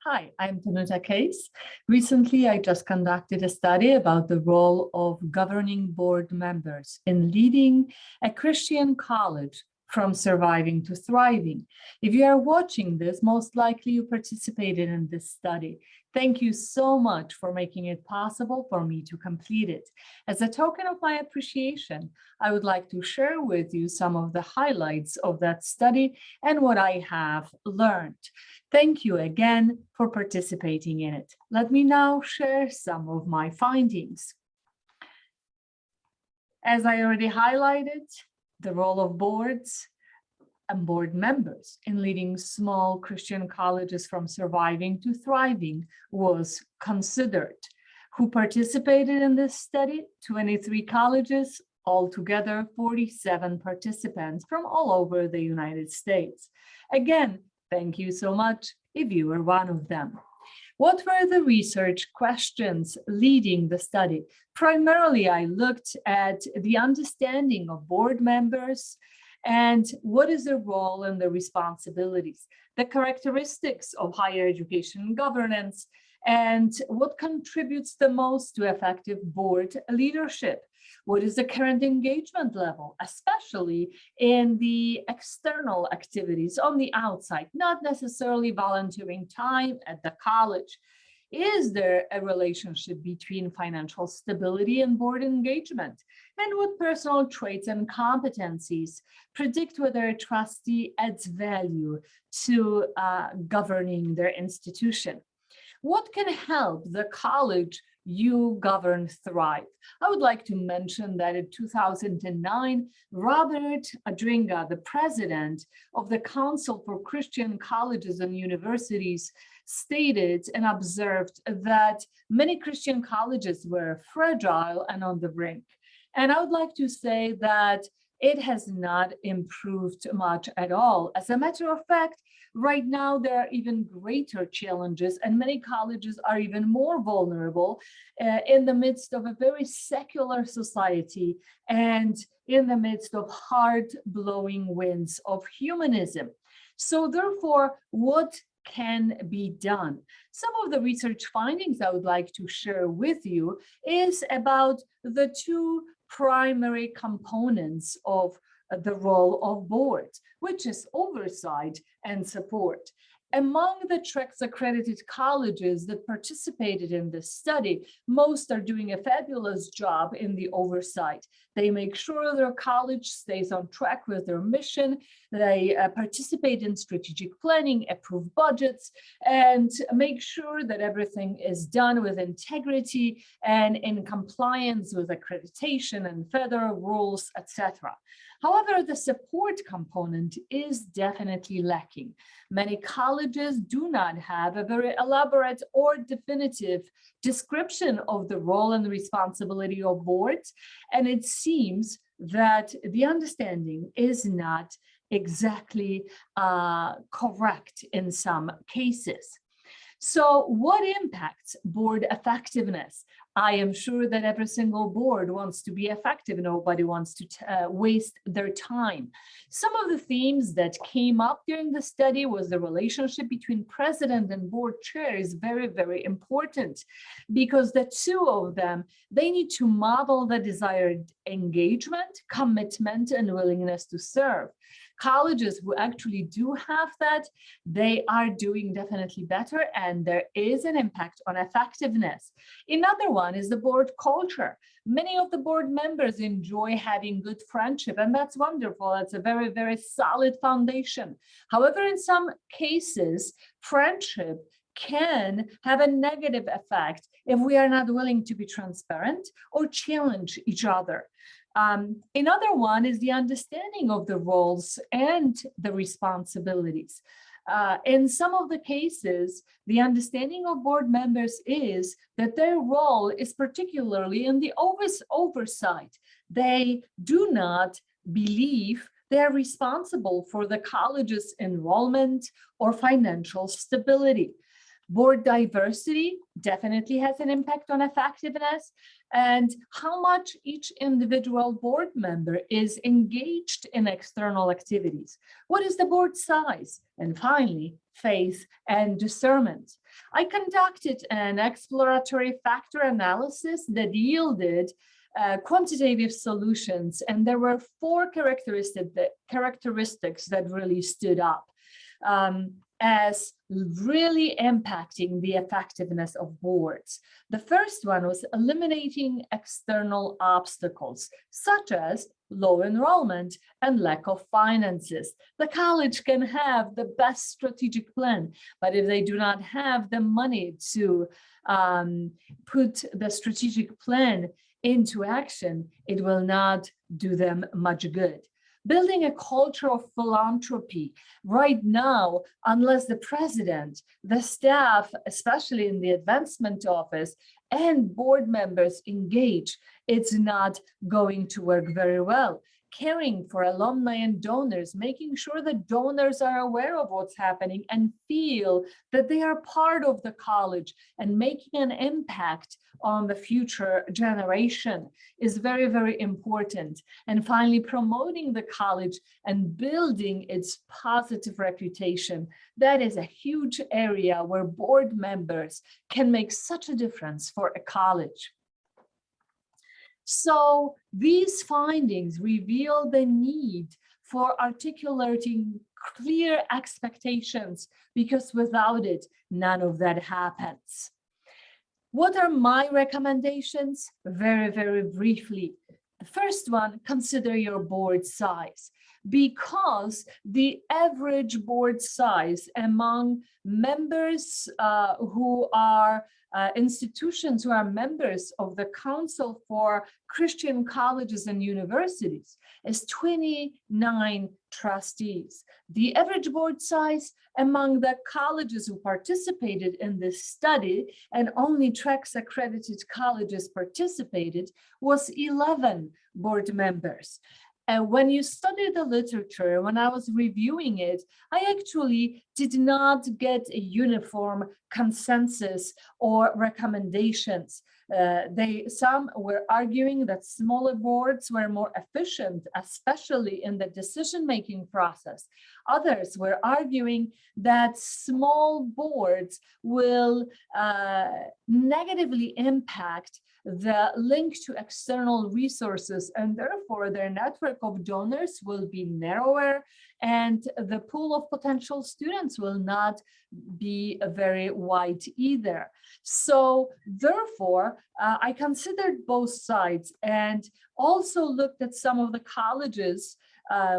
Hi, I'm Tanuja Case. Recently, I just conducted a study about the role of governing board members in leading a Christian college from surviving to thriving. If you are watching this, most likely you participated in this study. Thank you so much for making it possible for me to complete it. As a token of my appreciation, I would like to share with you some of the highlights of that study and what I have learned. Thank you again for participating in it. Let me now share some of my findings. As I already highlighted, the role of boards and board members in leading small Christian colleges from surviving to thriving was considered. Who participated in this study? 23 colleges, altogether 47 participants from all over the United States. Again, thank you so much if you were one of them. What were the research questions leading the study? Primarily, I looked at the understanding of board members and what is their role and their responsibilities, the characteristics of higher education governance, and what contributes the most to effective board leadership. What is the current engagement level, especially in the external activities on the outside, not necessarily volunteering time at the college? Is there a relationship between financial stability and board engagement? And what personal traits and competencies predict whether a trustee adds value to governing their institution? What can help the college you govern thrive? I would like to mention that in 2009, Robert Adringa, the president of the Council for Christian Colleges and Universities, stated and observed that many Christian colleges were fragile and on the brink. And I would like to say that it has not improved much at all. As a matter of fact, right now, there are even greater challenges, and many colleges are even more vulnerable in the midst of a very secular society and in the midst of hard-blowing winds of humanism. So therefore, what can be done? Some of the research findings I would like to share with you is about the two primary components of the role of boards, which is oversight and support. Among the TREX accredited colleges that participated in this study, most are doing a fabulous job in the oversight. They make sure their college stays on track with their mission. They participate in strategic planning, approve budgets, and make sure that everything is done with integrity and in compliance with accreditation and federal rules, etc. However, the support component is definitely lacking. Many colleges do not have a very elaborate or definitive description of the role and responsibility of boards, and it seems that the understanding is not exactly correct in some cases. So what impacts board effectiveness? I am sure that every single board wants to be effective. Nobody wants to waste their time. Some of the themes that came up during the study was the relationship between president and board chair is very, very important, because the two of them, they need to model the desired engagement, commitment, and willingness to serve. Colleges who actually do have that, they are doing definitely better, and there is an impact on effectiveness. Another one is the board culture. Many of the board members enjoy having good friendship, and that's wonderful. That's a very, very solid foundation. However, in some cases, friendship can have a negative effect if we are not willing to be transparent or challenge each other. Another one is the understanding of the roles and the responsibilities. In some of the cases, the understanding of board members is that their role is particularly in the oversight. They do not believe they're responsible for the college's enrollment or financial stability. Board diversity definitely has an impact on effectiveness. and how much each individual board member is engaged in external activities. What is the board size? And finally, faith and discernment. I conducted an exploratory factor analysis that yielded quantitative solutions, and there were four characteristics that really stood up as really impacting the effectiveness of boards. The first one was eliminating external obstacles, such as low enrollment and lack of finances. The college can have the best strategic plan, but if they do not have the money to put the strategic plan into action, it will not do them much good. Building a culture of philanthropy right now, unless the president, the staff, especially in the advancement office, and board members engage, it's not going to work very well. Caring for alumni and donors, making sure that donors are aware of what's happening and feel that they are part of the college and making an impact on the future generation is very, very important. And finally, promoting the college and building its positive reputation. That is a huge area where board members can make such a difference for a college. So these findings reveal the need for articulating clear expectations, because without it, none of that happens. What are my recommendations? Very, very briefly. The first one, consider your board size, because the average board size among members who are institutions who are members of the Council for Christian Colleges and Universities is 29 trustees. The average board size among the colleges who participated in this study, and only TREX accredited colleges participated, was 11 board members. And when you study the literature, when I was reviewing it, I actually did not get a uniform consensus or recommendations. Some were arguing that smaller boards were more efficient, especially in the decision-making process. Others were arguing that small boards will negatively impact the link to external resources, and therefore their network of donors will be narrower and the pool of potential students will not be very wide either. So therefore, I considered both sides and also looked at some of the colleges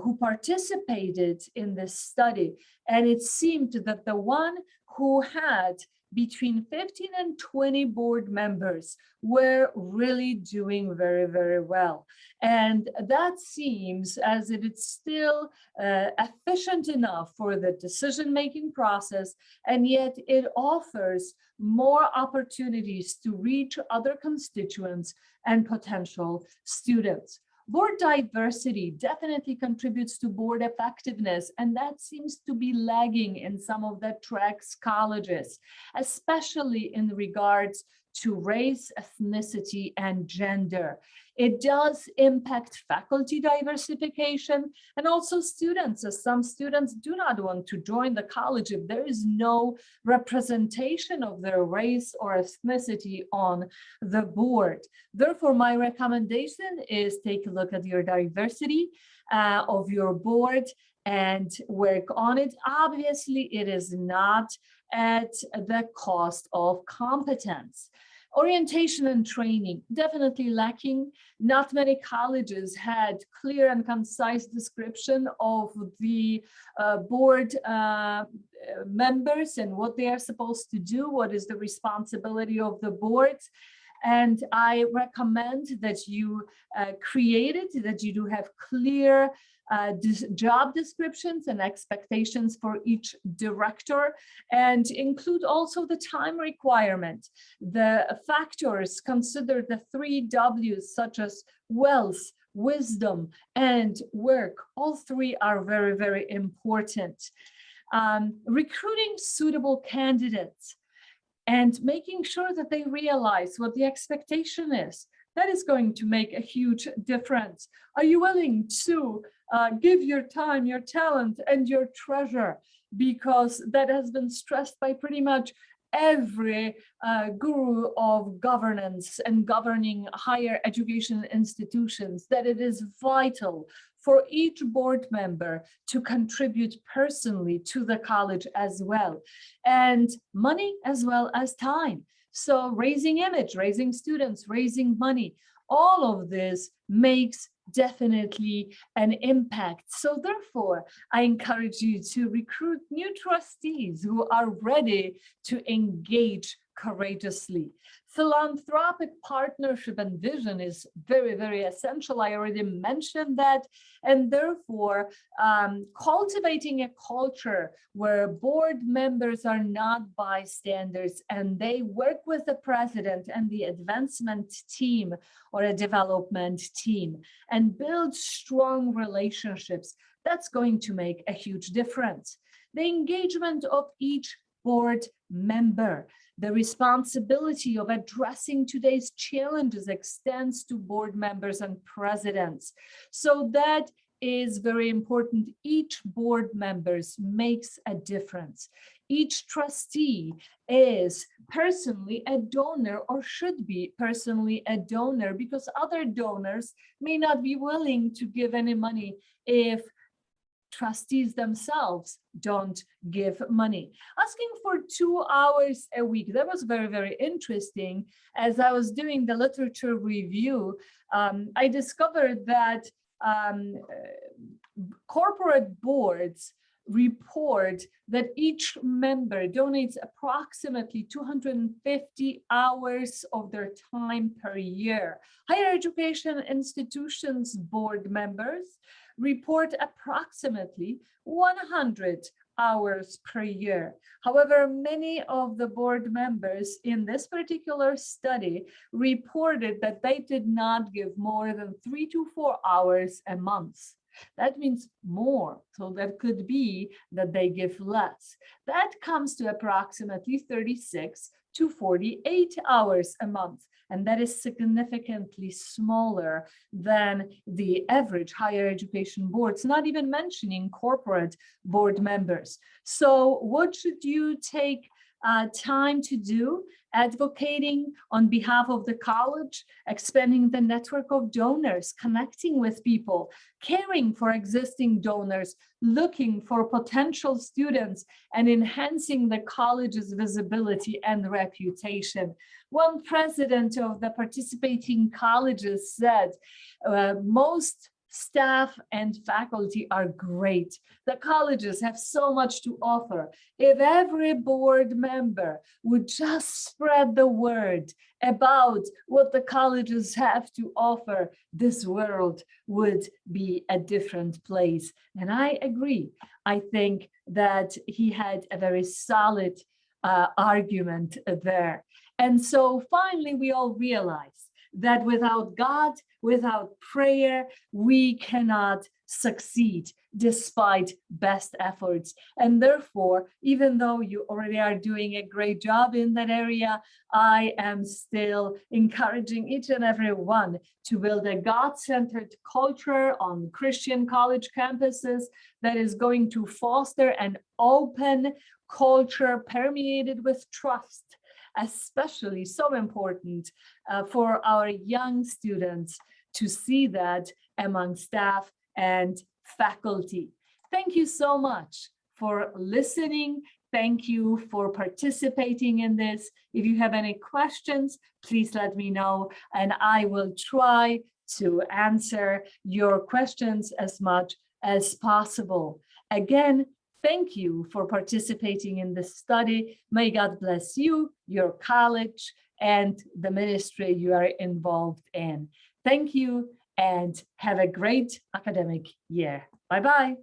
who participated in this study. And it seemed that the one who had between 15 and 20 board members were really doing very, very well. And that seems as if it's still efficient enough for the decision-making process, and yet it offers more opportunities to reach other constituents and potential students. Board diversity definitely contributes to board effectiveness, and that seems to be lagging in some of the TREX colleges, especially in regards to race, ethnicity, and gender. It does impact faculty diversification and also students, as some students do not want to join the college if there is no representation of their race or ethnicity on the board. Therefore, my recommendation is take a look at your diversity of your board and work on it. Obviously, it is not at the cost of competence. Orientation and training, definitely lacking. Not many colleges had clear and concise description of the board members and what they are supposed to do, what is the responsibility of the boards. And I recommend that you create it, that you do have clear job descriptions and expectations for each director, and include also the time requirement. The factors, consider the 3 W's such as wealth, wisdom, and work. All 3 are very, very important. Recruiting suitable candidates and making sure that they realize what the expectation is. That is going to make a huge difference. Are you willing to give your time, your talent, and your treasure? Because that has been stressed by pretty much every guru of governance and governing higher education institutions, that it is vital for each board member to contribute personally to the college as well, and money as well as time. So raising image, raising students, raising money, all of this makes definitely an impact. So therefore, I encourage you to recruit new trustees who are ready to engage courageously. Philanthropic partnership and vision is very, very essential. I already mentioned that. And therefore, cultivating a culture where board members are not bystanders and they work with the president and the advancement team or a development team and build strong relationships, that's going to make a huge difference. The engagement of each board member. The responsibility of addressing today's challenges extends to board members and presidents. So that is very important. Each board members makes a difference. Each trustee is personally a donor or should be personally a donor, because other donors may not be willing to give any money if trustees themselves don't give money. Asking for 2 hours a week, that was very, very interesting. As I was doing the literature review, I discovered that corporate boards report that each member donates approximately 250 hours of their time per year. Higher education institutions board members report approximately 100 hours per year. However, many of the board members in this particular study reported that they did not give more than 3 to 4 hours a month. That means more. So that could be that they give less. That comes to approximately 36 to 48 hours a month. And that is significantly smaller than the average higher education boards, not even mentioning corporate board members. So what should you take time to do? Advocating on behalf of the college, expanding the network of donors, connecting with people, caring for existing donors, looking for potential students, and enhancing the college's visibility and reputation. One president of the participating colleges said, most staff and faculty are great. The colleges have so much to offer. If every board member would just spread the word about what the colleges have to offer, this world would be a different place. And I agree. I think that he had a very solid argument there. And so finally, we all realize that without God, without prayer, we cannot succeed despite best efforts. And therefore, even though you already are doing a great job in that area, I am still encouraging each and every one to build a God-centered culture on Christian college campuses that is going to foster an open culture permeated with trust, especially so important for our young students to see that among staff and faculty. Thank you so much for listening. Thank you for participating in this. If you have any questions, please let me know, and I will try to answer your questions as much as possible. Again, thank you for participating in this study. May God bless you, your college, and the ministry you are involved in. Thank you and have a great academic year. Bye-bye.